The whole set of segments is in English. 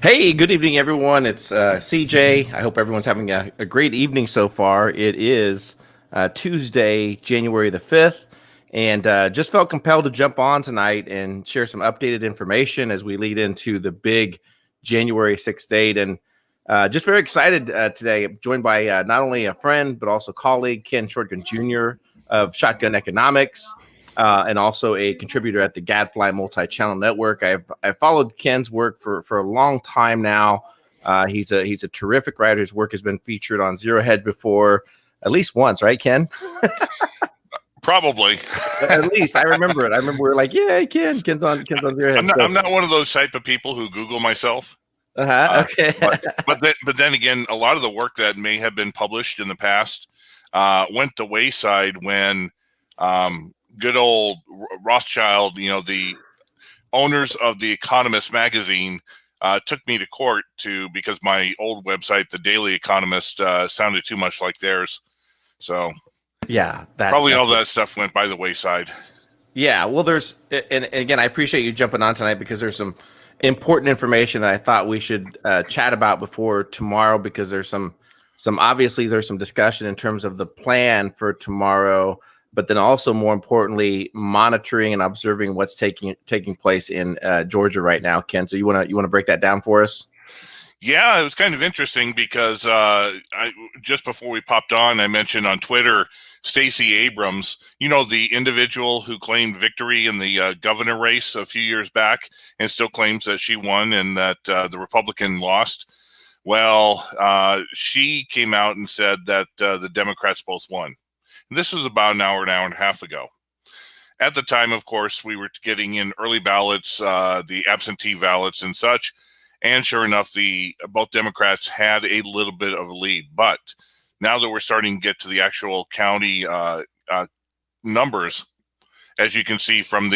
Hey, good evening, everyone. It's CJ. I hope everyone's having a great evening so far. It is Tuesday, January the 5th, and just felt compelled to jump on tonight and share some updated information as we lead into the big January 6th date. And just very excited today, joined by not only a friend, but also colleague, Ken Schortgen Jr. of Shotgun Economics. And also a contributor at the Gadfly Multi-Channel Network. I've followed Ken's work for a long time now. He's a terrific writer. His work has been featured on Zero Hedge before, at least once, right, Ken? Probably. At least I remember it. I remember we were like, "Yeah, Ken's on Zero Hedge." I'm not one of those type of people who Google myself. Okay. but then again, a lot of the work that may have been published in the past went to wayside when good old Rothschild, the owners of the Economist magazine, took me to court because my old website, the Daily Economist, sounded too much like theirs. So yeah, probably all that stuff went by the wayside. Yeah, well, and again, I appreciate you jumping on tonight because there's some important information that I thought we should chat about before tomorrow, because there's some obviously there's some discussion in terms of the plan for tomorrow, but then also more importantly, monitoring and observing what's taking place in Georgia right now. Ken, so you want to break that down for us? Yeah, it was kind of interesting because just before we popped on, I mentioned on Twitter Staci Abrams, the individual who claimed victory in the governor race a few years back and still claims that she won and that the Republican lost. Well, she came out and said that the Democrats both won. And this was about an hour and a half ago. At the time, of course, we were getting in early ballots, the absentee ballots and such. And sure enough, both Democrats had a little bit of a lead. But now that we're starting to get to the actual county numbers, as you can see from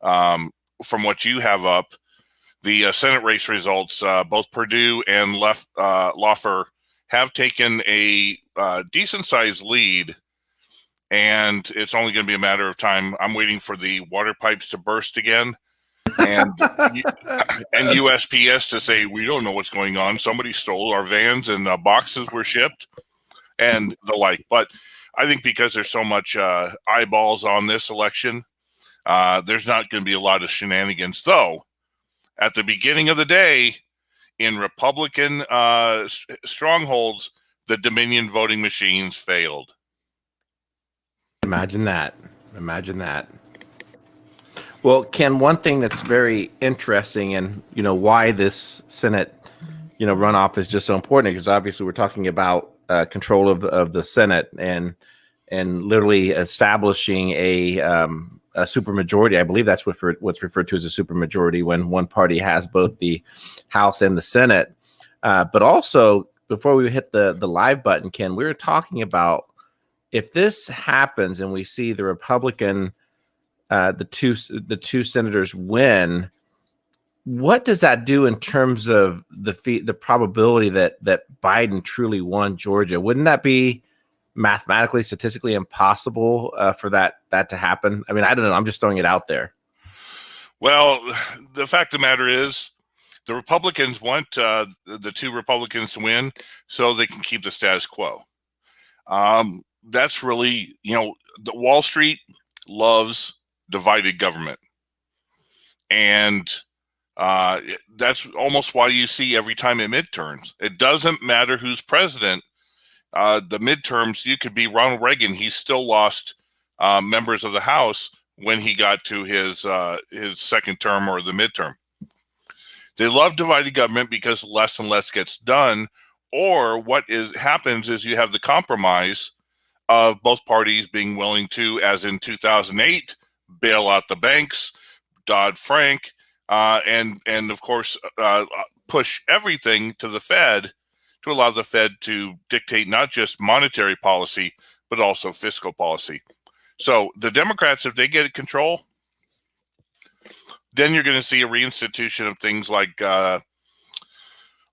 from what you have up, the Senate race results, both Perdue and Loeffler have taken a decent-sized lead, and it's only going to be a matter of time. I'm waiting for the water pipes to burst again. And USPS to say, we don't know what's going on. Somebody stole our vans and boxes were shipped and the like. But I think because there's so much eyeballs on this election, there's not going to be a lot of shenanigans. Though, at the beginning of the day, in Republican strongholds, the Dominion voting machines failed. Imagine that. Well, Ken, one thing that's very interesting, and why this Senate, runoff is just so important, because obviously we're talking about control of the Senate and literally establishing a supermajority. I believe that's what's referred to as a supermajority, when one party has both the House and the Senate. But also, before we hit the live button, Ken, we were talking about if this happens and we see the Republican. The two senators win, what does that do in terms of the probability that Biden truly won Georgia? Wouldn't that be mathematically, statistically impossible for that to happen? I mean, I don't know. I'm just throwing it out there. Well, the fact of the matter is, the Republicans want the two Republicans to win so they can keep the status quo. That's really, the Wall Street loves divided government, and that's almost why you see every time in midterms, it doesn't matter who's president. The midterms, you could be Ronald Reagan, he still lost members of the House when he got to his second term or the midterm. They love divided government because less and less gets done, or happens is you have the compromise of both parties being willing to, as in 2008, bail out the banks, Dodd-Frank, and of course push everything to the Fed, to allow the Fed to dictate not just monetary policy but also fiscal policy. So the Democrats, if they get control, then you're going to see a reinstitution of things like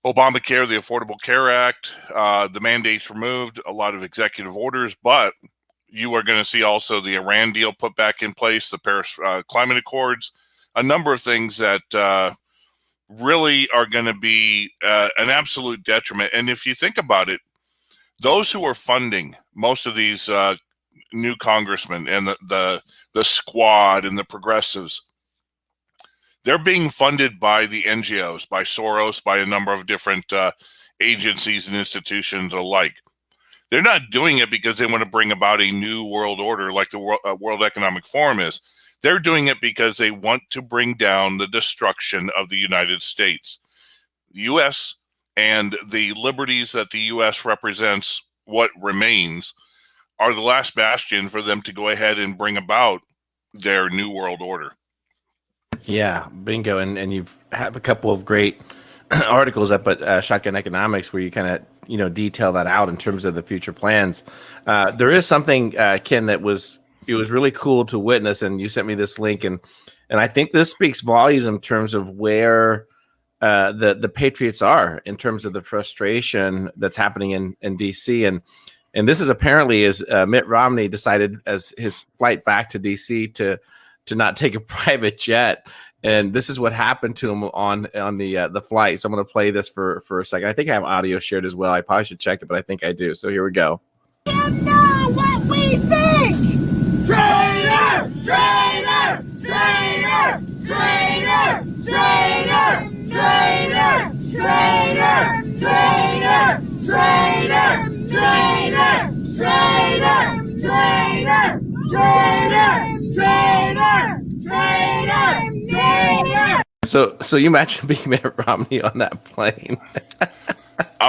Obamacare, the Affordable Care Act, the mandates removed, a lot of executive orders, but you are going to see also the Iran deal put back in place, the Paris Climate Accords, a number of things that really are going to be an absolute detriment. And if you think about it, those who are funding most of these new congressmen and the squad and the progressives, they're being funded by the NGOs, by Soros, by a number of different agencies and institutions alike. They're not doing it because they want to bring about a new world order like the World Economic Forum is. They're doing it because they want to bring down the destruction of the United States. The U.S. and the liberties that the U.S. represents, what remains, are the last bastion for them to go ahead and bring about their new world order. Yeah, bingo. And you've have a couple of great articles up at Shotgun Economics where you kind of, detail that out in terms of the future plans. There is something, Ken, it was really cool to witness. And you sent me this link, and I think this speaks volumes in terms of where the Patriots are in terms of the frustration that's happening in DC. And this is apparently as Mitt Romney decided as his flight back to DC to not take a private jet. And this is what happened to him on the flight. So I'm going to play this for a second. I think I have audio shared as well. I probably should check it, but I think I do. So here we go. You know what we think! Traitor! Traitor! Traitor! Traitor! Traitor! Traitor! Traitor! Traitor! Traitor! Traitor! Traitor! Traitor! Traitor! Traitor! Traitor! So you imagine being Mitt Romney on that plane.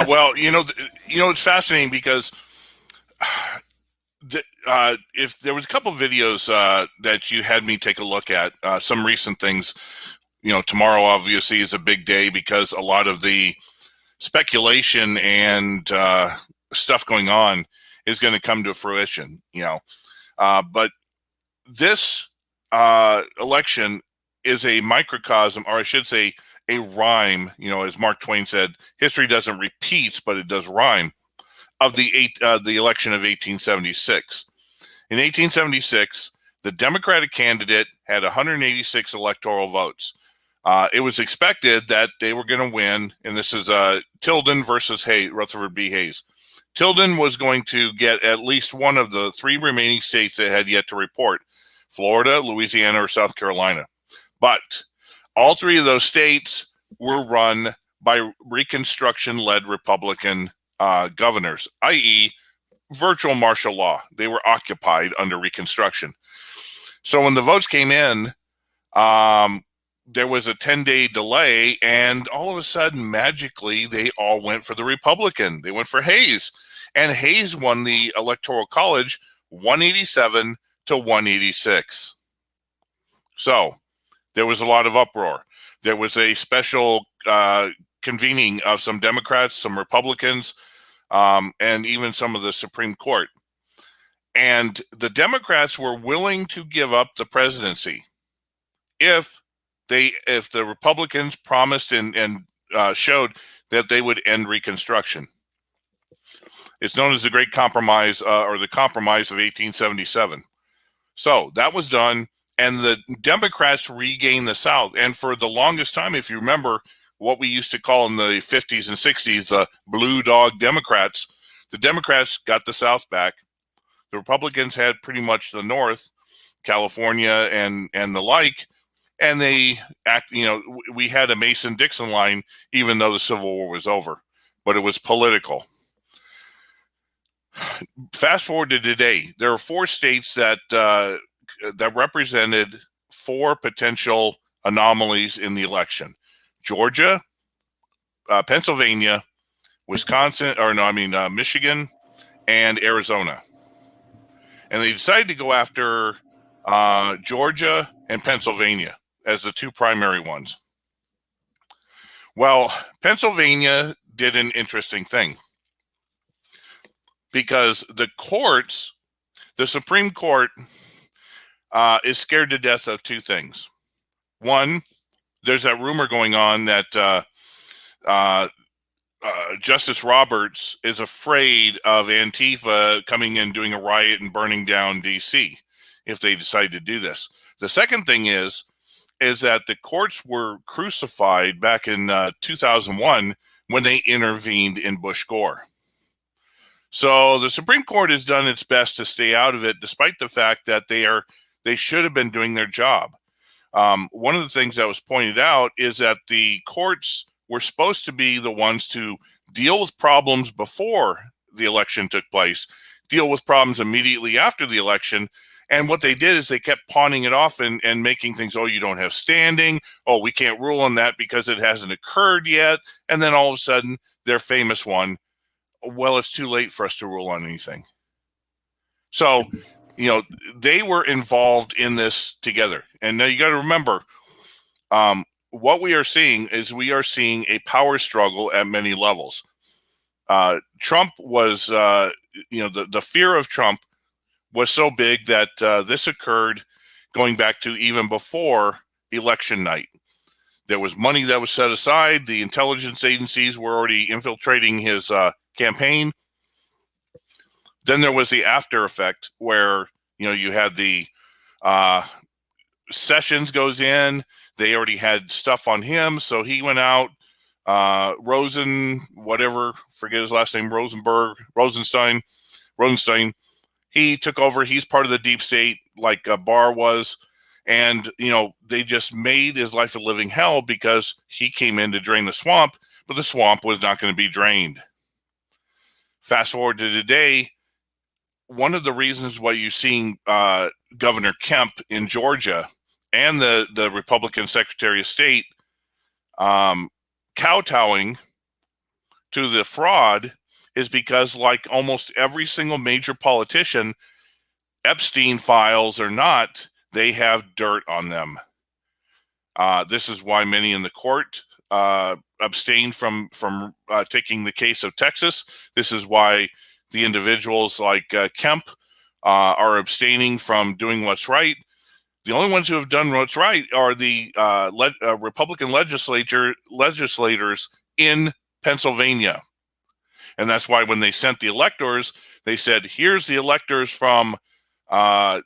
Well, it's fascinating because if there was a couple of videos that you had me take a look at, some recent things. Tomorrow obviously is a big day because a lot of the speculation and stuff going on is going to come to fruition. But this election is a microcosm, or I should say a rhyme, as Mark Twain said, history doesn't repeat, but it does rhyme, of the election of 1876. In 1876, the Democratic candidate had 186 electoral votes. It was expected that they were going to win, and this is Tilden versus Rutherford B. Hayes. Tilden was going to get at least one of the three remaining states that had yet to report: Florida, Louisiana, or South Carolina. But all three of those states were run by Reconstruction-led Republican governors, i.e., virtual martial law. They were occupied under Reconstruction. So when the votes came in, there was a 10-day delay, and all of a sudden, magically, they all went for the Republican. They went for Hayes, and Hayes won the Electoral College 187 to 186. So there was a lot of uproar. There was a special convening of some Democrats, some Republicans, and even some of the Supreme Court. And the Democrats were willing to give up the presidency if the Republicans promised and showed that they would end Reconstruction. It's known as the Great Compromise, or the Compromise of 1877. So that was done, and the Democrats regained the South. And for the longest time, if you remember what we used to call in the 50s and 60s, the Blue Dog Democrats, the Democrats got the South back. The Republicans had pretty much the North, California and the like. And we had a Mason-Dixon line, even though the Civil War was over, but it was political. Fast forward to today, there are four states that represented four potential anomalies in the election: Georgia, Pennsylvania, Michigan, and Arizona. And they decided to go after Georgia and Pennsylvania as the two primary ones. Well, Pennsylvania did an interesting thing, because the Supreme Court is scared to death of two things. One, there's that rumor going on that Justice Roberts is afraid of Antifa coming in, doing a riot and burning down DC if they decide to do this. The second thing is is that the courts were crucified back in 2001 when they intervened in Bush-Gore. So the Supreme Court has done its best to stay out of it, despite the fact that they should have been doing their job. One of the things that was pointed out is that the courts were supposed to be the ones to deal with problems before the election took place, deal with problems immediately after the election. And what they did is they kept pawning it off and making things, oh, you don't have standing. Oh, we can't rule on that because it hasn't occurred yet. And then all of a sudden, their famous one, well, it's too late for us to rule on anything. So, they were involved in this together. And now you got to remember, what we are seeing is we are seeing a power struggle at many levels. Trump was, the fear of Trump was so big that this occurred going back to even before election night. There was money that was set aside. The intelligence agencies were already infiltrating his campaign. Then there was the after effect where, you had the Sessions goes in. They already had stuff on him. So he went out, forget his last name, Rosenstein. He took over. He's part of the deep state like Barr was. And, they just made his life a living hell because he came in to drain the swamp, but the swamp was not going to be drained. Fast forward to today, one of the reasons why you're seeing Governor Kemp in Georgia and the Republican Secretary of State kowtowing to the fraud is because, like almost every single major politician, Epstein files or not, they have dirt on them. This is why many in the court abstained from taking the case of Texas. This is why the individuals like Kemp are abstaining from doing what's right. The only ones who have done what's right are the Republican legislators in Pennsylvania. And that's why when they sent the electors, they said, here's the electors from the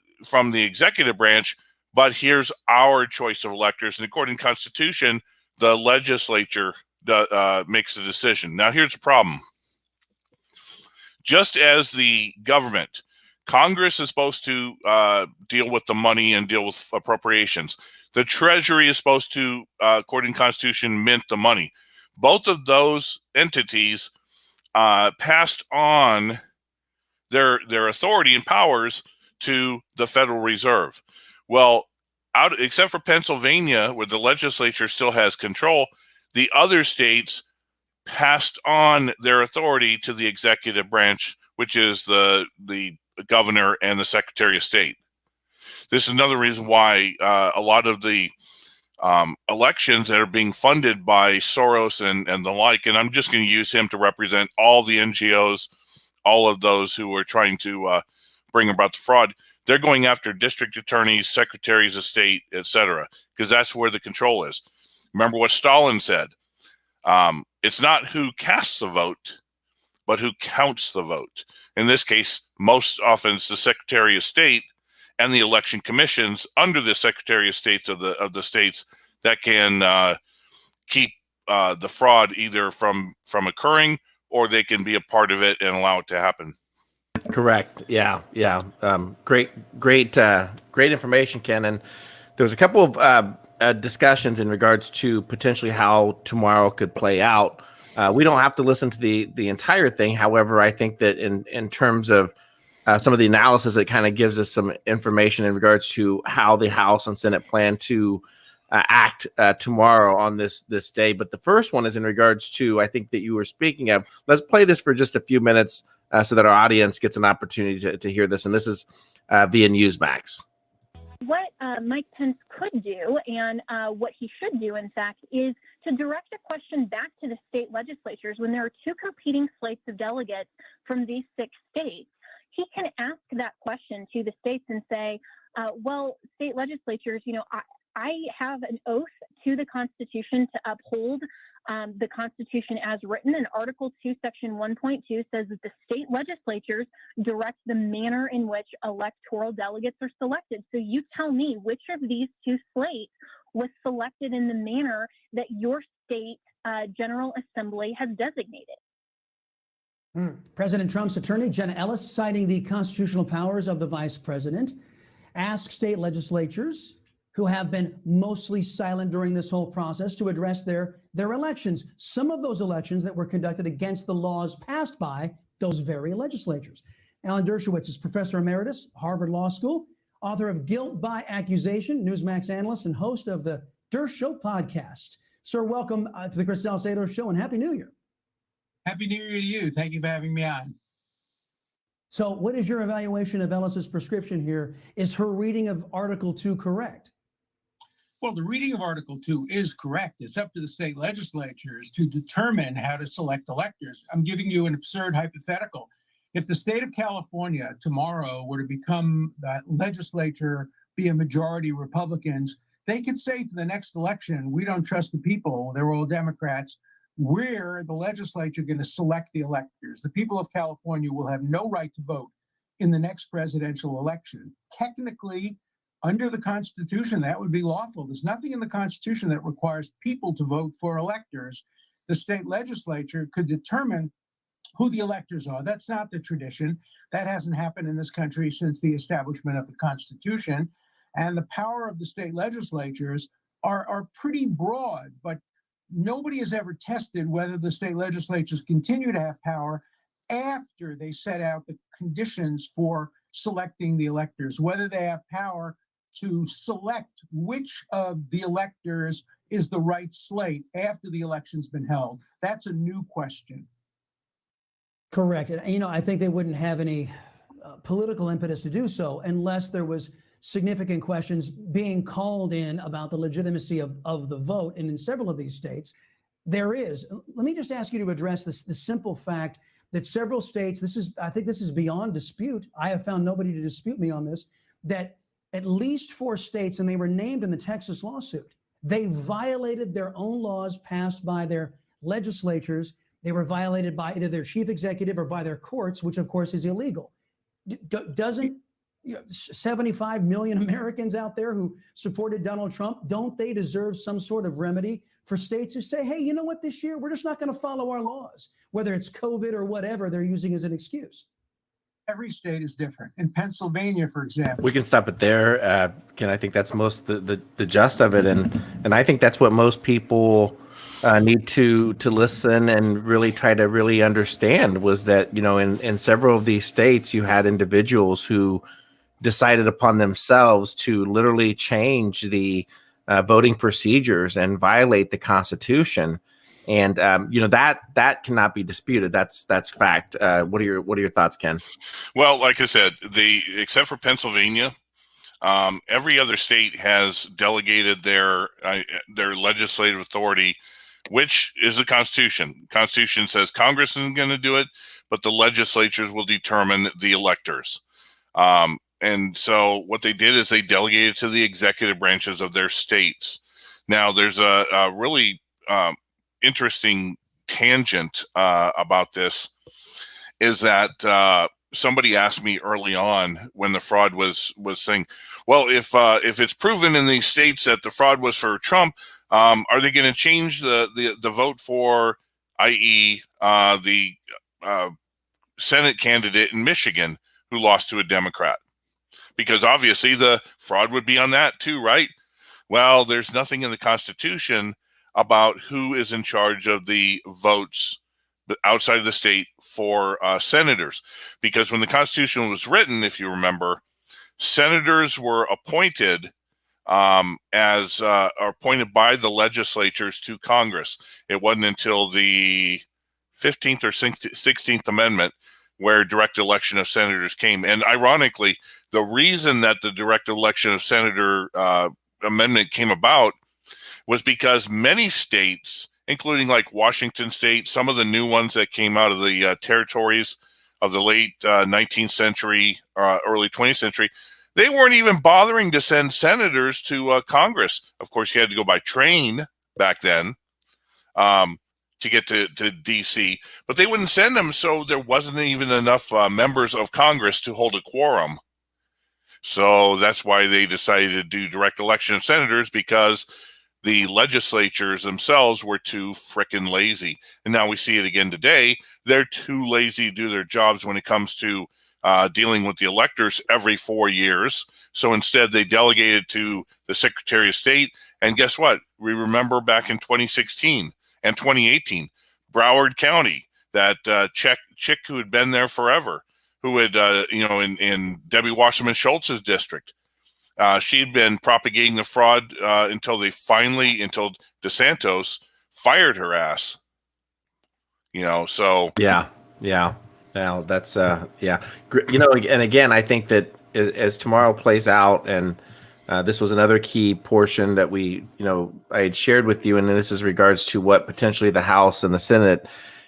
executive branch, but here's our choice of electors. And according to the Constitution, the legislature makes the decision. Now, here's the problem. Just as the government, Congress is supposed to deal with the money and deal with appropriations. The Treasury is supposed to, according to the Constitution, mint the money. Both of those entities passed on their authority and powers to the Federal Reserve. Well, except for Pennsylvania, where the legislature still has control, the other states passed on their authority to the executive branch, which is the governor and the Secretary of State. This is another reason why a lot of the elections that are being funded by Soros and the like, and I'm just going to use him to represent all the NGOs, all of those who are trying to bring about the fraud, they're going after district attorneys, secretaries of state, etc., because that's where the control is. Remember what Stalin said. It's not who casts the vote, but who counts the vote. In this case, most often it's the Secretary of State and the election commissions under the Secretary of States of the states that can keep the fraud either from occurring, or they can be a part of it and allow it to happen. Correct. Yeah. Great information, Ken. And there was a couple of discussions in regards to potentially how tomorrow could play out. We don't have to listen to the entire thing. However, I think that in terms of some of the analysis, it kind of gives us some information in regards to how the House and Senate plan to act tomorrow on this day. But the first one is in regards to, I think that you were speaking of. Let's play this for just a few minutes so that our audience gets an opportunity to hear this. And this is via Unused Max. What Mike Pence could do, and what he should do, in fact, is to direct a question back to the state legislatures when there are two competing slates of delegates from these 6 states. He can ask that question to the states and say, well, state legislatures, I have an oath to the Constitution to uphold the Constitution as written, and Article 2, Section 1.2 says that the state legislatures direct the manner in which electoral delegates are selected. So you tell me which of these 2 slates was selected in the manner that your state General Assembly has designated. President Trump's attorney, Jenna Ellis, citing the constitutional powers of the vice president, asked state legislatures who have been mostly silent during this whole process to address their elections. Some of those elections that were conducted against the laws passed by those very legislatures. Alan Dershowitz is professor emeritus, Harvard Law School, author of Guilt by Accusation, Unused Max analyst, and host of the Dersh Show podcast. Sir, welcome to the Chris Salcedo Show, and Happy New Year. Happy New Year to you. Thank you for having me on. So what is your evaluation of Ellis's prescription here? Is her reading of Article 2 correct? Well, the reading of Article 2 is correct. It's up to the state legislatures to determine how to select electors. I'm giving you an absurd hypothetical. If the state of California tomorrow were to become that legislature, be a majority Republicans, they could say for the next election, we don't trust the people, they're all Democrats. We're the legislature going to select the electors. The people of California will have no right to vote in the next presidential election. Technically, under the Constitution, that would be lawful. There's nothing in the Constitution that requires people to vote for electors. The state legislature could determine who the electors are. That's not the tradition. That hasn't happened in this country since the establishment of the Constitution. And the power of the state legislatures are pretty broad, but nobody has ever tested whether the state legislatures continue to have power after they set out the conditions for selecting the electors, whether they have power to select which of the electors is the right slate after the election's been held. That's a new question. Correct. And, I think they wouldn't have any political impetus to do so unless there was significant questions being called in about the legitimacy of the vote. And in several of these states, there is. Let me just ask you to address the simple fact that several states, I think this is beyond dispute. I have found nobody to dispute me on this, that at least 4 states, and they were named in the Texas lawsuit, they violated their own laws passed by their legislatures. They were violated by either their chief executive or by their courts, which of course is illegal. Doesn't 75 million Americans out there who supported Donald Trump, don't they deserve some sort of remedy for states who say, hey, you know what, this year, we're just not going to follow our laws, whether it's COVID or whatever they're using as an excuse? Every state is different. In Pennsylvania, for example. We can stop it there. Ken, I think that's most the gist of it. And I think that's what most people need to listen and really try to really understand was that, in several of these states, you had individuals who decided upon themselves to literally change the voting procedures and violate the Constitution. And that cannot be disputed. That's fact. What are your thoughts, Ken? Well, like I said, except for Pennsylvania, every other state has delegated their legislative authority, which is the Constitution. Constitution says Congress isn't going to do it, but the legislatures will determine the electors. And so what they did is they delegated to the executive branches of their states. Now, there's a really interesting tangent about this, is that somebody asked me early on when the fraud was saying, well, if it's proven in these states that the fraud was for Trump, are they going to change the vote for, i.e., the Senate candidate in Michigan who lost to a Democrat? Because obviously the fraud would be on that too, right? Well, there's nothing in the Constitution about who is in charge of the votes outside of the state for senators. Because when the Constitution was written, if you remember, senators were appointed appointed by the legislatures to Congress. It wasn't until the 15th or 16th Amendment where direct election of senators came. And ironically, the reason that the direct election of senator amendment came about was because many states, including like Washington State, some of the new ones that came out of the territories of the late 19th century, early 20th century, they weren't even bothering to send senators to Congress. Of course, you had to go by train back then to get to D.C., but they wouldn't send them, so there wasn't even enough members of Congress to hold a quorum. So that's why they decided to do direct election of senators, because the legislatures themselves were too frickin' lazy. And now we see it again today. They're too lazy to do their jobs when it comes to dealing with the electors every 4 years. So instead, they delegated to the Secretary of State. And guess what? We remember back in 2016 and 2018, Broward County, that chick who had been there forever, who had, in Debbie Wasserman Schultz's district. She'd been propagating the fraud until DeSantos fired her ass. So. Yeah. Now that's yeah. And again, I think that as tomorrow plays out, and this was another key portion that I had shared with you, and this is regards to what potentially the House and the Senate,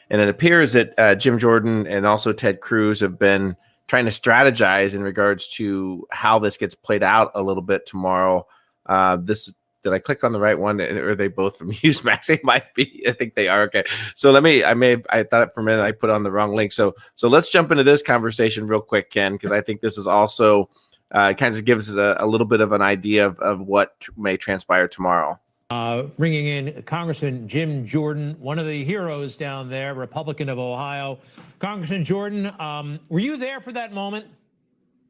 and it appears that Jim Jordan and also Ted Cruz have been trying to strategize in regards to how this gets played out a little bit tomorrow. Did I click on the right one? Are they both from Unused Max? They might be. I think they are. Okay. So I thought for a minute I put on the wrong link. So let's jump into this conversation real quick, Ken, because I think this is also kind of gives us a little bit of an idea of what may transpire tomorrow. Bringing in Congressman Jim Jordan, one of the heroes down there, Republican of Ohio. Congressman Jordan, were you there for that moment?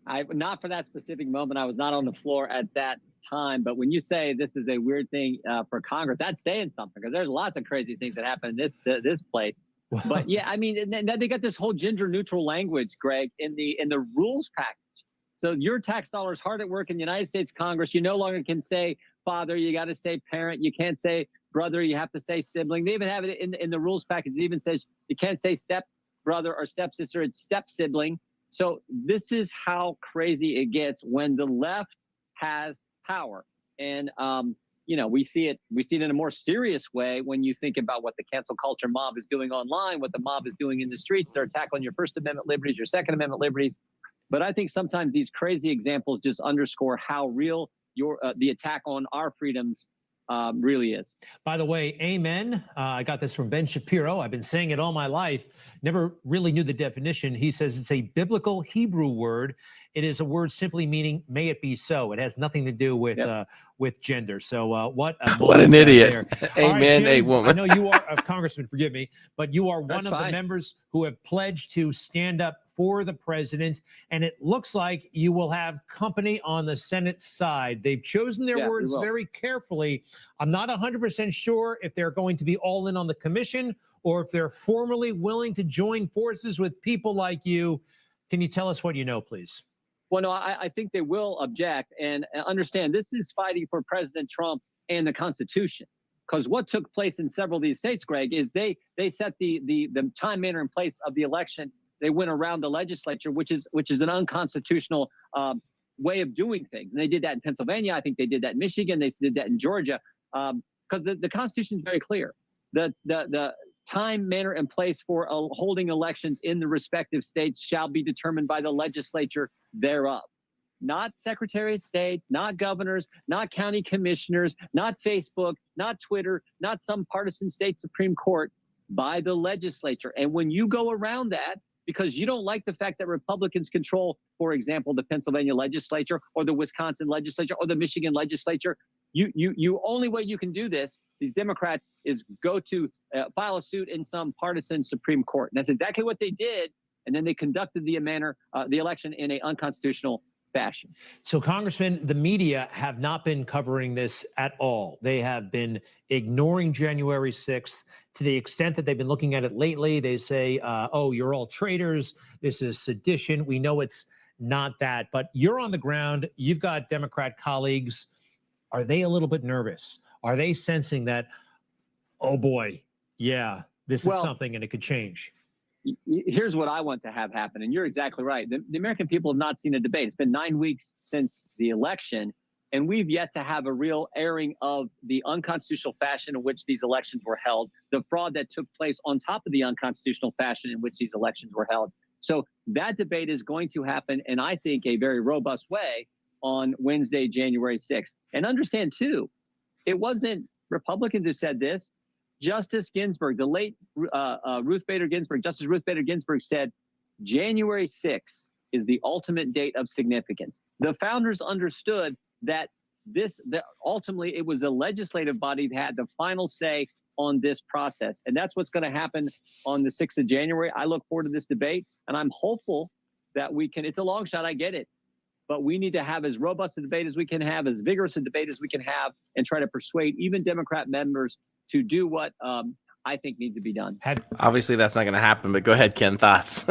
Not for that specific moment. I was not on the floor at that time. But when you say this is a weird thing for Congress, that's saying something, because there's lots of crazy things that happen in this place. But yeah, I mean, and then they got this whole gender neutral language, Greg, in the rules package. So your tax dollars hard at work in the United States Congress. You no longer can say father. You got to say parent. You can't say brother. You have to say sibling. They even have it in the rules package. It even says you can't say step brother or stepsister. It's step sibling. So this is how crazy it gets when the left has power. And we see it in a more serious way when you think about what the cancel culture mob is doing online, what the mob is doing in the streets. They're attacking your First Amendment liberties, your Second Amendment liberties. But I think sometimes these crazy examples just underscore how real the attack on our freedoms really is. By the way, amen. I got this from Ben Shapiro. I've been saying it all my life. Never really knew the definition. He says it's a biblical Hebrew word. It is a word simply meaning "may it be so." It has nothing to do with gender. So what an idiot. Amen, right, Jim, a woman. I know you are a congressman. Forgive me, but you are one of the members who have pledged to stand up for the president, and it looks like you will have company on the Senate side. They've chosen their words very carefully. I'm not 100% sure if they're going to be all in on the commission or if they're formally willing to join forces with people like you. Can you tell us what you know, please? Well, no, I think they will object, and understand this is fighting for President Trump and the Constitution. Because what took place in several of these states, Greg, is they set the time, manner, and place of the election. They went around the legislature, which is an unconstitutional way of doing things. And they did that in Pennsylvania. I think they did that in Michigan. They did that in Georgia. Because the Constitution is very clear. The time, manner, and place for holding elections in the respective states shall be determined by the legislature thereof. Not Secretary of States, not governors, not county commissioners, not Facebook, not Twitter, not some partisan state Supreme Court, by the legislature. And when you go around that, because you don't like the fact that Republicans control, for example, the Pennsylvania legislature or the Wisconsin legislature or the Michigan legislature, you only way you can do this, these Democrats, is go to file a suit in some partisan Supreme Court. And that's exactly what they did. And then they conducted the election in an unconstitutional fashion. So, Congressman, the media have not been covering this at all. They have been ignoring January 6th to the extent that they've been looking at it lately. They say, oh, you're all traitors. This is sedition. We know it's not that. But you're on the ground. You've got Democrat colleagues. Are they a little bit nervous? Are they sensing that, oh, boy, yeah, this is something and it could change? Here's what I want to have happen, and you're exactly right. The American people have not seen a debate. It's been 9 weeks since the election, and we've yet to have a real airing of the unconstitutional fashion in which these elections were held, the fraud that took place on top of the unconstitutional fashion in which these elections were held. So that debate is going to happen, and I think a very robust way, on Wednesday, January 6th. And understand, too, it wasn't Republicans who said this. Justice Ginsburg, the late Justice Ruth Bader Ginsburg said, January 6th is the ultimate date of significance. The founders understood that ultimately it was the legislative body that had the final say on this process. And that's what's going to happen on the 6th of January. I look forward to this debate, and I'm hopeful that we can, it's a long shot, I get it, but we need to have as robust a debate as we can have, as vigorous a debate as we can have, and try to persuade even Democrat members to do what I think needs to be done. Obviously, that's not going to happen, but go ahead, Ken. Thoughts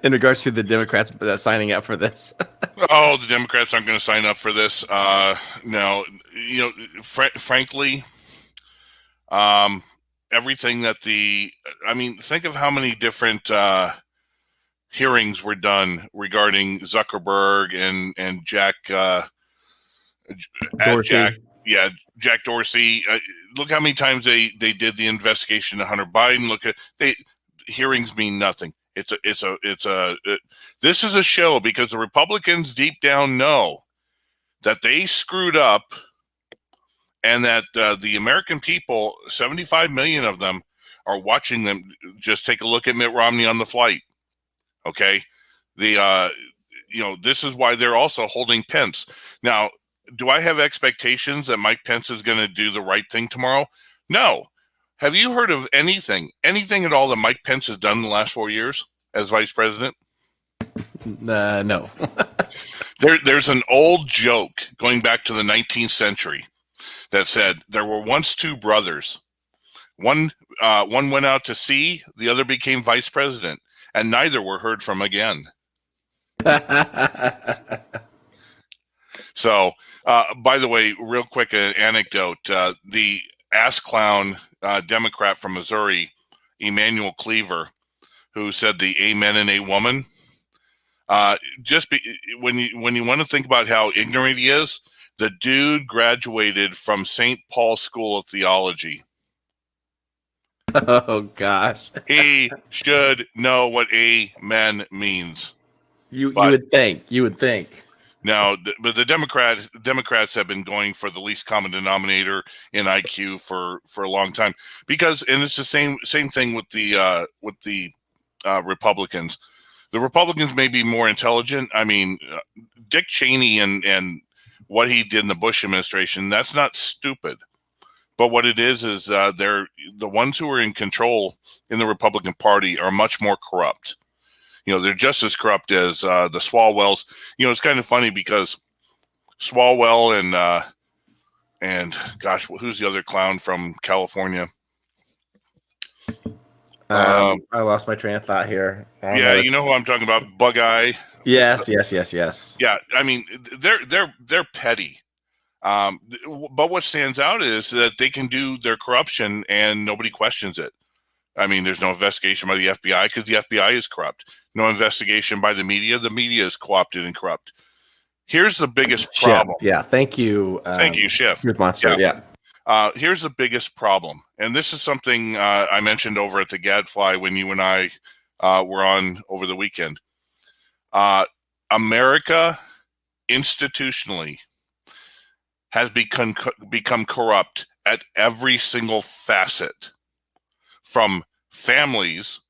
in regards to the Democrats signing up for this? Oh, the Democrats aren't going to sign up for this. No, you know, frankly, everything that think of how many different hearings were done regarding Zuckerberg and Jack Dorsey. Jack Dorsey. Look how many times they did the investigation to Hunter Biden. Hearings mean nothing. This is a show because the Republicans deep down know that they screwed up, and that the American people, 75 million of them, are watching them. Just take a look at Mitt Romney on the flight. Okay, this is why they're also holding Pence. Now, do I have expectations that Mike Pence is going to do the right thing tomorrow? No. Have you heard of anything at all that Mike Pence has done in the last 4 years as vice president? No. There's an old joke going back to the 19th century that said there were once two brothers. One went out to sea, the other became vice president, and neither were heard from again. So, by the way, real quick, an anecdote. The ass clown Democrat from Missouri, Emmanuel Cleaver, who said the amen in a woman. When you want to think about how ignorant he is, the dude graduated from St. Paul's School of Theology. Oh, gosh. He should know what amen means. You would think. Now, but the Democrats have been going for the least common denominator in IQ for a long time, because, and it's the same thing with the Republicans. The Republicans may be more intelligent. I mean, Dick Cheney and what he did in the Bush administration, that's not stupid. But what it is they're the ones who are in control in the Republican Party are much more corrupt. They're just as corrupt as the Swalwells. It's kind of funny because Swalwell and gosh, who's the other clown from California? I lost my train of thought here. Yeah, you know who I'm talking about, Bug-Eye. Yes. Yeah, I mean, they're petty. But what stands out is that they can do their corruption and nobody questions it. I mean, there's no investigation by the FBI because the FBI is corrupt. No investigation by the media. The media is co-opted and corrupt. Here's the biggest problem. Yeah, thank you. Thank you, Schiff. Good monster. Yeah. Here's the biggest problem. And this is something I mentioned over at the Gadfly when you and I were on over the weekend. America, institutionally, has become corrupt at every single facet. From families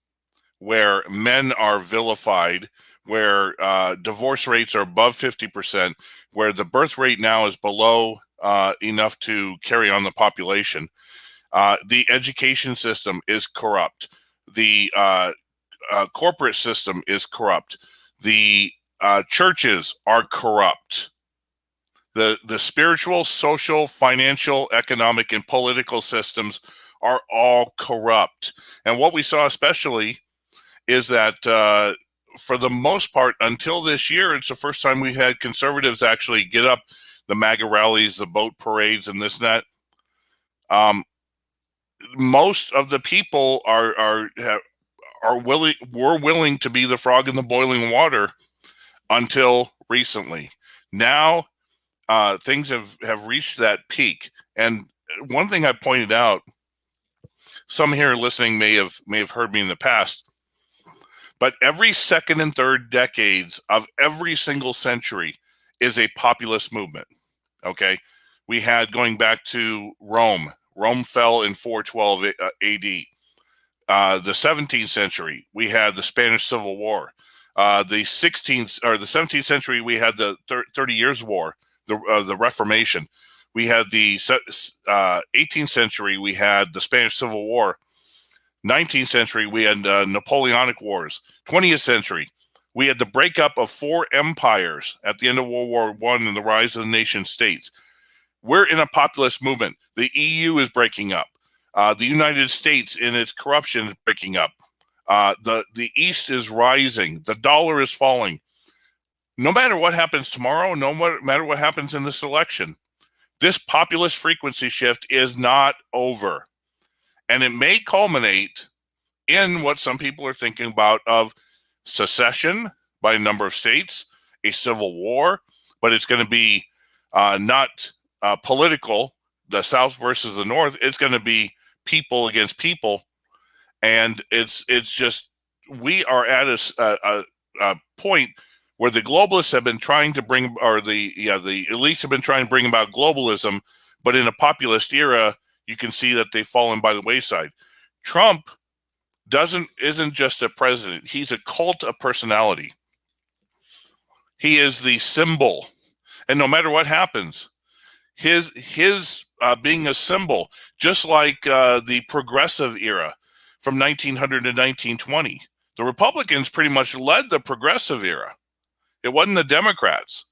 where men are vilified, where divorce rates are above 50%, where the birth rate now is below enough to carry on the population. The education system is corrupt. The corporate system is corrupt. The churches are corrupt. The spiritual, social, financial, economic, and political systems are all corrupt. And what we saw especially is that for the most part, until this year, it's the first time we had conservatives actually get up the MAGA rallies, the boat parades, and this and that. Most of the people were willing to be the frog in the boiling water until recently. Now things have reached that peak. And one thing I pointed out, some here listening may have heard me in the past, but every second and third decades of every single century is a populist movement. Okay, we had going back to Rome. Rome fell in 412 AD. The 17th century, we had the Spanish Civil War. The 16th or the 17th century, we had the 30 Years' War, the Reformation. We had the 18th century, we had the Spanish Civil War. 19th century, we had Napoleonic Wars. 20th century, we had the breakup of 4 empires at the end of World War I and the rise of the nation states. We're in a populist movement. The EU is breaking up. The United States in its corruption is breaking up. The East is rising. The dollar is falling. No matter what happens tomorrow, no matter what happens in this election, this populist frequency shift is not over. And it may culminate in what some people are thinking about of secession by a number of states, a civil war, but it's going to be not political, the South versus the North. It's going to be people against people. And it's just, we are at a point where the globalists have been trying to bring, or the elites have been trying to bring about globalism, but in a populist era, you can see that they've fallen by the wayside. Trump isn't just a president. He's a cult of personality. He is the symbol. And no matter what happens, his being a symbol, just like the progressive era from 1900 to 1920, the Republicans pretty much led the progressive era. It wasn't the Democrats.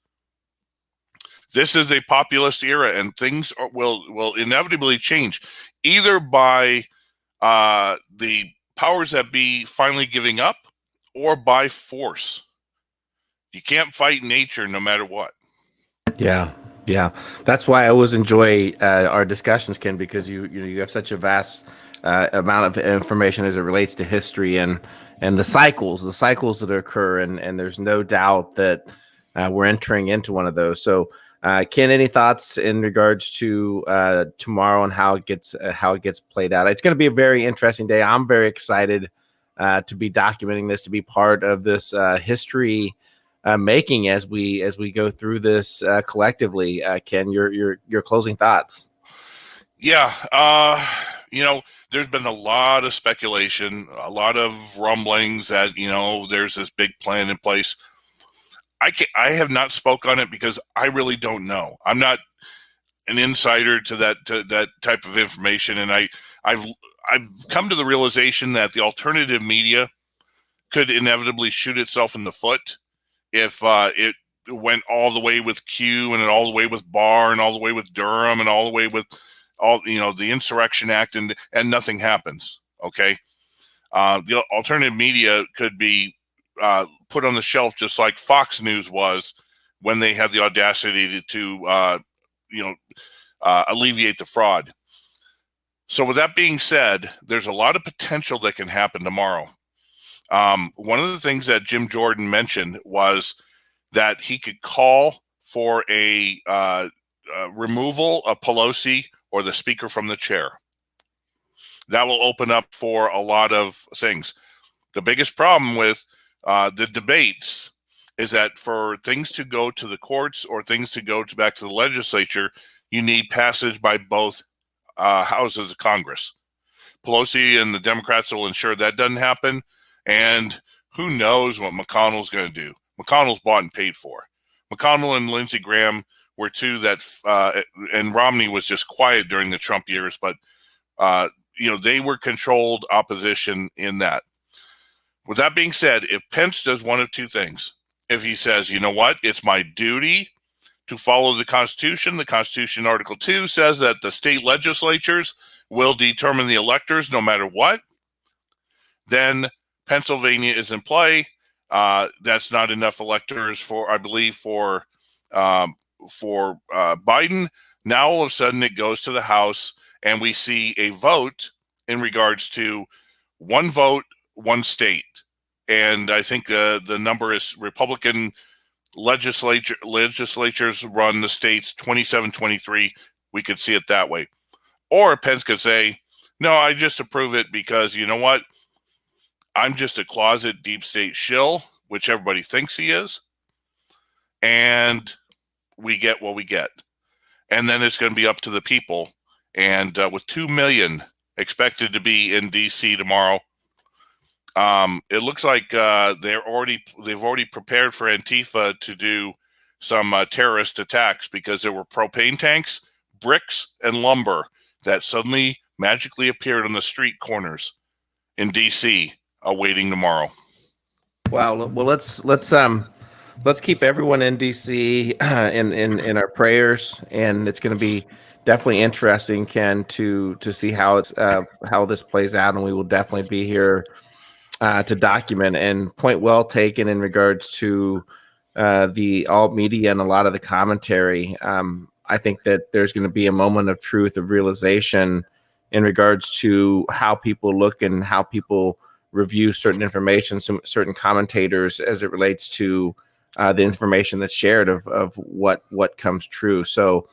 This is a populist era, and things will inevitably change, either by the powers that be finally giving up, or by force. You can't fight nature no matter what. Yeah. That's why I always enjoy our discussions, Ken, because you have such a vast amount of information as it relates to history and the cycles that occur, and there's no doubt that we're entering into one of those. So, Ken, any thoughts in regards to tomorrow and how it gets played out? It's going to be a very interesting day. I'm very excited to be documenting this, to be part of this history making as we go through this collectively. Ken, your closing thoughts. Yeah, there's been a lot of speculation, a lot of rumblings that there's this big plan in place. I have not spoke on it because I really don't know. I'm not an insider to that type of information, and I've come to the realization that the alternative media could inevitably shoot itself in the foot if it went all the way with Q and all the way with Barr and all the way with Durham and all the way with all the Insurrection Act and nothing happens. Okay, the alternative media could be put on the shelf just like Fox News was when they had the audacity to alleviate the fraud. So with that being said, there's a lot of potential that can happen tomorrow. One of the things that Jim Jordan mentioned was that he could call for a removal of Pelosi or the speaker from the chair. That will open up for a lot of things. The biggest problem with the debates is that for things to go to the courts or things to go back to the legislature, you need passage by both houses of Congress. Pelosi and the Democrats will ensure that doesn't happen. And who knows what McConnell's going to do. McConnell's bought and paid for. McConnell and Lindsey Graham were two that, and Romney was just quiet during the Trump years, but they were controlled opposition in that. With that being said, if Pence does one of two things, if he says, you know what, it's my duty to follow the Constitution Article 2 says that the state legislatures will determine the electors no matter what, then Pennsylvania is in play. That's not enough electors for Biden. Now all of a sudden it goes to the House, and we see a vote in regards to one vote, one state. And I think the number is Republican legislatures run the states 27-23. We could see it that way. Or Pence could say, no, I just approve it because you know what? I'm just a closet deep state shill, which everybody thinks he is. And we get what we get. And then it's going to be up to the people. And with 2 million expected to be in D.C. tomorrow, It looks like they've already prepared for Antifa to do some terrorist attacks because there were propane tanks, bricks, and lumber that suddenly magically appeared on the street corners in DC awaiting tomorrow. Wow. Well, let's keep everyone in DC in our prayers, and it's going to be definitely interesting, Ken, to see how this plays out, and we will definitely be here to document. And point well taken in regards to the alt media and a lot of the commentary. I think that there's going to be a moment of truth, of realization in regards to how people look and how people review certain information, certain commentators as it relates to the information that's shared of what comes true. So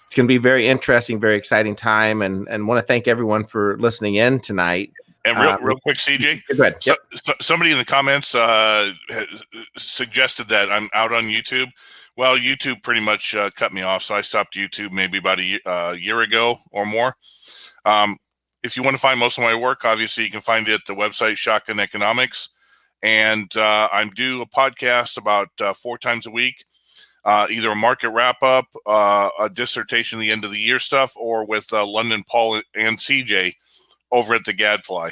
it's going to be very interesting, very exciting time, and want to thank everyone for listening in tonight. And real quick, CJ, go ahead. Yep. Somebody in the comments suggested that I'm out on YouTube. Well, YouTube pretty much cut me off, so I stopped YouTube maybe about a year ago or more. If you want to find most of my work, obviously you can find it at the website Shotgun Economics, and I do a podcast about 4 times a week, either a market wrap up, a dissertation at the end of the year stuff, or with London Paul and CJ over at the Gadfly.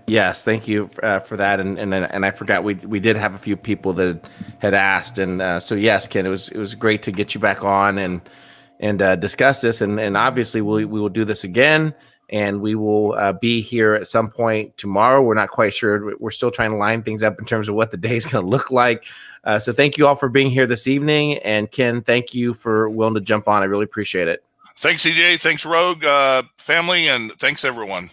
Yes, thank you for that, and I forgot we did have a few people that had asked, and so yes, Ken, it was great to get you back on and discuss this, and obviously we will do this again, and we will be here at some point tomorrow. We're not quite sure. We're still trying to line things up in terms of what the day is going to look like. So thank you all for being here this evening, and Ken, thank you for willing to jump on. I really appreciate it. Thanks, CJ. Thanks, Rogue family, and thanks everyone.